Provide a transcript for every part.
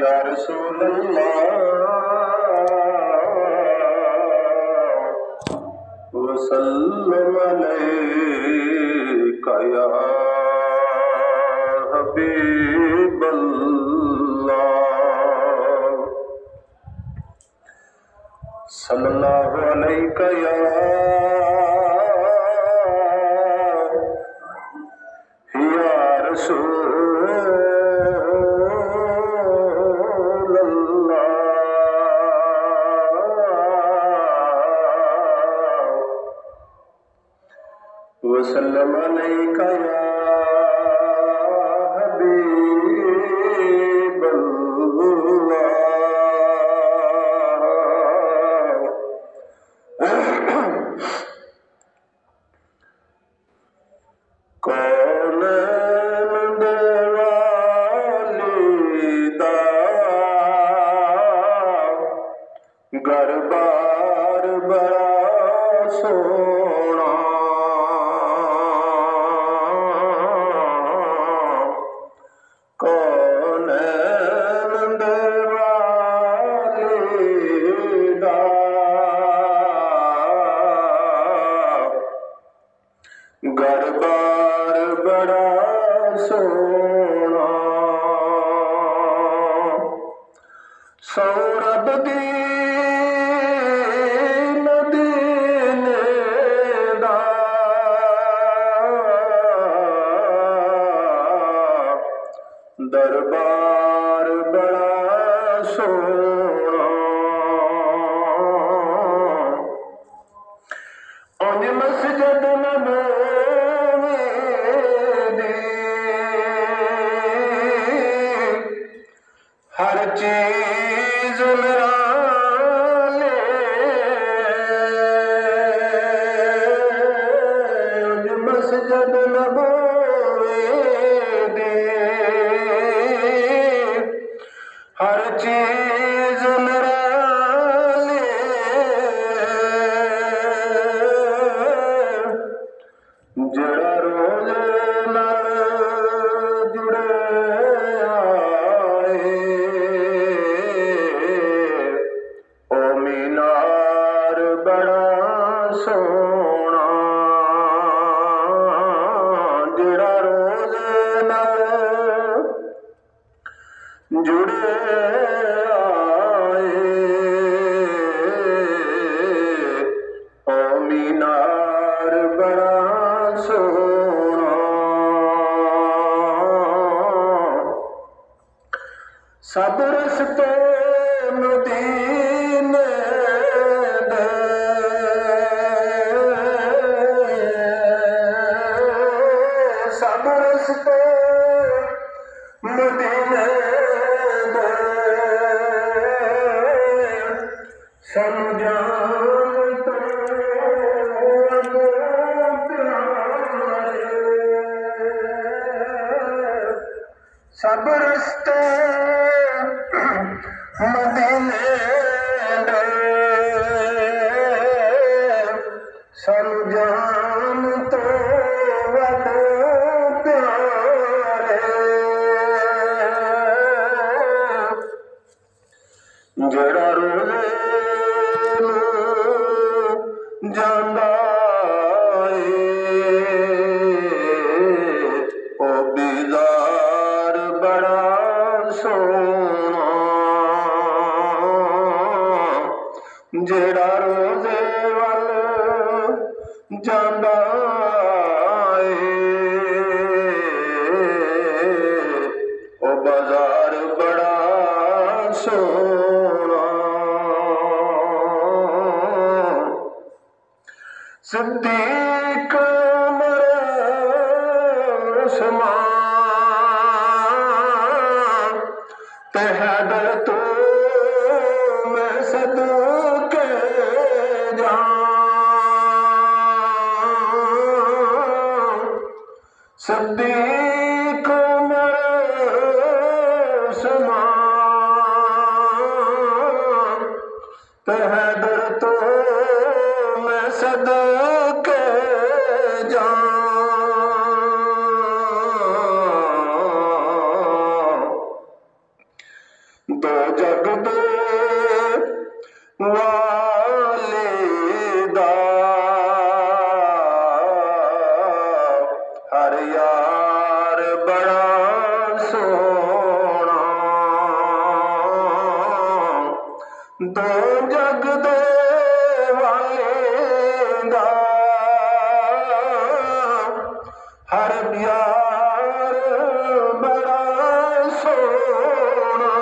या रसूल अल्लाह वसल्लम अलैका या हबीब अल्लाह सल्लल्लाहु अलैका या रसूल वसल्लम अलैका या हबीब अल्लाह। कौनैन दे वालिदा घर बार बड़ा सोना घर बार बड़ा सोना सौरभ दी मदीने दा दरबार बड़ा सोना उन मस्जिद हर चीज मस्जिद नबवी दी हर चीज जड़ा रोज नाल जुड़े आए ओ मीनार बड़ा सोना जड़ा रोज नाल जुड़े आए ओ मीनार बड़ा सोना सब रस्ते मदीने दे सब रस्ते मदीने दे समझान तो सब रस्ते मदीने दे समझान तो वद प्यारे जड़ा रोज़े नूं जांदा ओ बीदार बड़ा सोना जेड़ा रोज़े वल जांदा ओ बाजार बड़ा सोना सिद्दीक उस्मान ते हैदर तो मैं सदके सिद्दीक मेरे समान हैदर तो मैं सदके जाऊं दो जग दे वालिदा हर यार बड़ा सोना दो जग दे वालिदा हर यार बड़ा सोना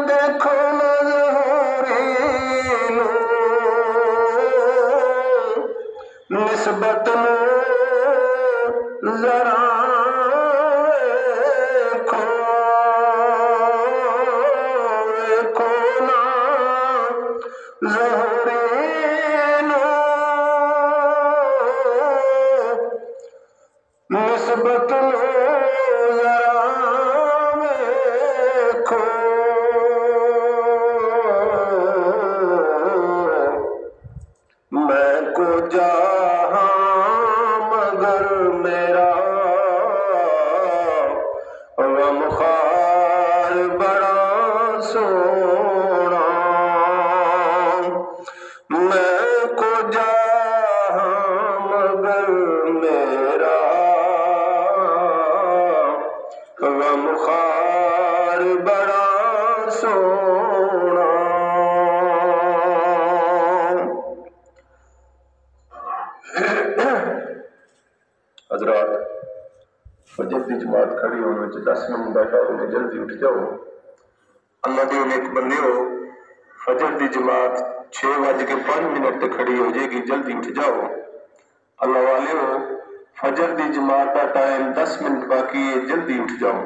देखो निस्बत जरा देखो ना ज़हरी निस्बत जरा देखो मैं को जहां मगर मेरा गमखार बड़ा सोना मैं को जहां मगर मेरा गमखार बड़ा सोना। हजरात फजर की जमात खड़ी होने 10 मिनट बैठा होने जल्दी उठ जाओ। अल्लाह दे नेक बंदे फजर की जमात 6:05 तक खड़ी हो जाएगी, जल्दी उठ जाओ। अल्लाह वाले फजर की जमात का टाइम 10 मिनट बाकी है, जल्दी उठ जाओ।